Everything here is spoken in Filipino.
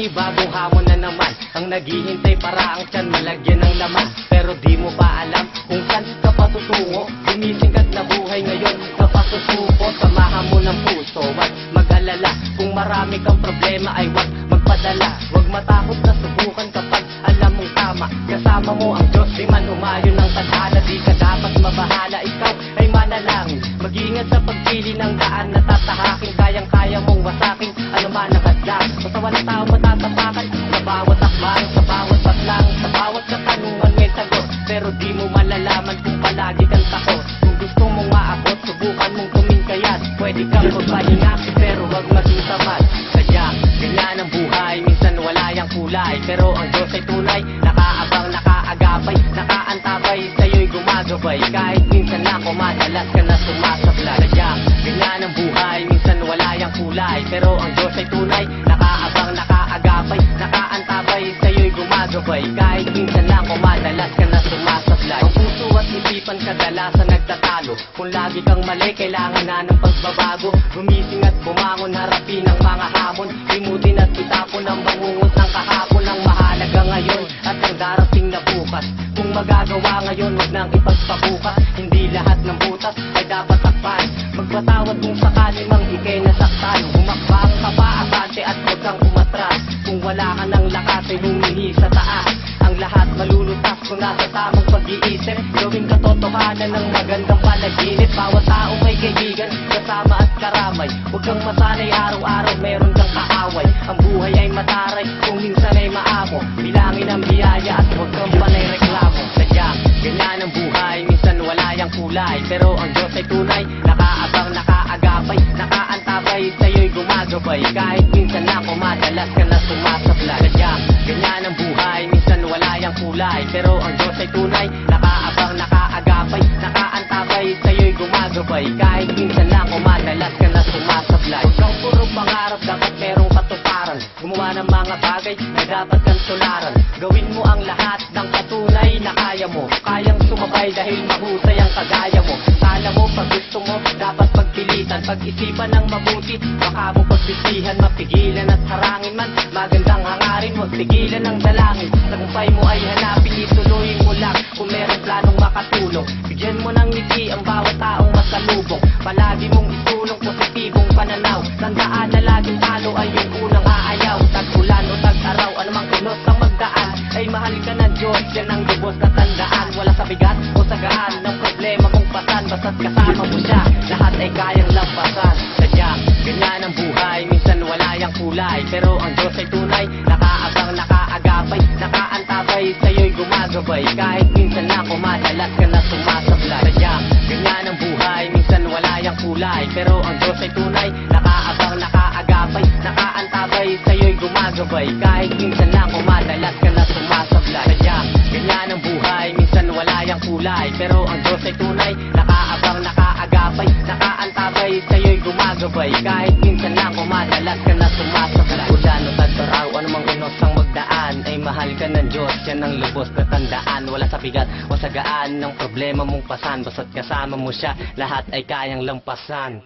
panibagong hamon na naman ang naghihintay para ang tiyan malagyan ng laman. Pero di mo pa alam kung saan ka patutungo. Sumisingkat na buhay ngayon na pasusuko. Samahan mo ng puso at mag-alala. Kung marami kang problema ay wag magpadala. Wag matakot na subukan kapag alam mong tama. Kasama mo ang Diyos, di man umayo ng tadhana. Di ka dapat mabahala, ikaw ay manalangin. Mag-iingat sa pagpili ng daan na tatahakin. Kayang-kaya mong wasakin, ano man ang hadlang. Basta walang tao matatapakan sa bawat akbang, sa bawat patlang, sa bawat katanungan may sagot. Pero di mo malalaman kung palagi kang takot. Kung gusto mong maabot, subukan mong tumingkayat. Pwede kang magpahinga, pero wag maging tamad. Kaya, ganyan ang buhay, minsan wala yang kulay. Pero ang Diyos ay tunay, nakaabang, nakaagapay, nakaantabay, sa'yo'y gumagabay. Kahit minsan ako madalas ka na sumasablay. Kaya, ganyan ang buhay, minsan wala yang kulay. Pero ang Diyos ay tunay, nakaabang, nakaagapay, nakaantabay, sa'yo'y gumagabay. Kahit minsan ako madalas ka na sumasablay. Ang puso at isipan kadalasan nagtatalo. Kung lagi kang mali, kailangan na ng pagbabago. Gumising at bumangon, harapin ang mga hamon. Limutin at itapon ang bangungot ng kahapon. Ang mahalaga ngayon at ang darating na bukas. Kung magagawa ngayon, wag nang ipagpabukas. Hindi lahat ng butas ay dapat takpan. Magpatawad kung sakali mang ikay nasaktan. Humakbang ka pa asante at wag kang umatras. Kung wala ka ng lakas ay humihi sa taas. Ang lahat malulutas kung nasa tamang pag-iisip. Gawing katotohanan ng magandang panaginip. Bawat tao may kaibigan, kasama at karamay. Huwag kang masanay araw-araw, meron kang kaaway. Ang buhay ay mataray, kung minsan ay maamo. Bilangin ang biyaya at huwag kang panay reklamo. Sadya, ganyan ang buhay, minsan wala yang kulay. Pero ang Diyos ay tunay, nakaabang, nakaagapay, nakaantabay, sa'yo'y gumagabay. Kahit minsan ako madalas ka na sumasablay. Sadya, ganyan ang buhay, minsan wala yang kulay. Pero ang Diyos ay tunay, nakaabang, nakaagapay, nakaantabay, sa'yo'y gumagabay. Kahit minsan ako madalas ka na sumasablay. Huwag kang puro pangarap, dapat merong katuparan. Gumawa ng mga bagay na dapat kang tularan. Gawin mo ang lahat ng patunay na kaya mo. Kayang sumabay dahil mahusay ang kagaya mo. Kala mo pag gusto mo, dapat pagpilitan. Pag-isipan ng mabuti, baka mo pagsisihan. Mapigilan at harangin man, magandang hangarin. Huwag tigilan ang dalangin. Tagumpay mo ay hanapin, ituloy mo lang. Kung meron planong makatulong, bigyan mo ng ngiti ang bawat taong masalubong. Palagi mong isulong positibong pananaw. Tandaan na laging talo ay yung unang aayaw. Tag-ulan o tag-araw, anumang kilos ang magdaan, ay mahal ka ng Diyos, yan ang lubos na tandaan. Wala sa bigat o sagaan ng problema mong pasan. Basta't kasama mo siya, lahat ay kayang lampasan. Sadya, ganyan ang buhay, minsan wala yang kulay. Pero ang Diyos ay tunay, nakaabang, nakaagapay, nakaantabay, sa'yo'y gumagabay. Kahit minsan ako madalas ka na sumasablay. Sadya, ganyan ang buhay, minsan wala yang kulay. Pero ang Diyos ay tunay, nakaabang, nakaagapay, nakaantabay, sa'yo'y gumagabay. Kahit minsan ako madalas ka na sumasablay. Sadya, ganyan ang buhay, minsan wala yang kulay. Pero ang Diyos ay tunay, nakaabang, nakaagapay, nakaantabay, sa'yo'y gumagabay. Kahit minsan ako madalas ka na sumasablay. Ulan o tag-araw, anumang unos ang magdaan, ay mahal ka ng Diyos, yan ang lubos na tandaan. Wala sa bigat o sagaan ng problema mong pasan. Basta't kasama mo siya, lahat ay kayang lampasan.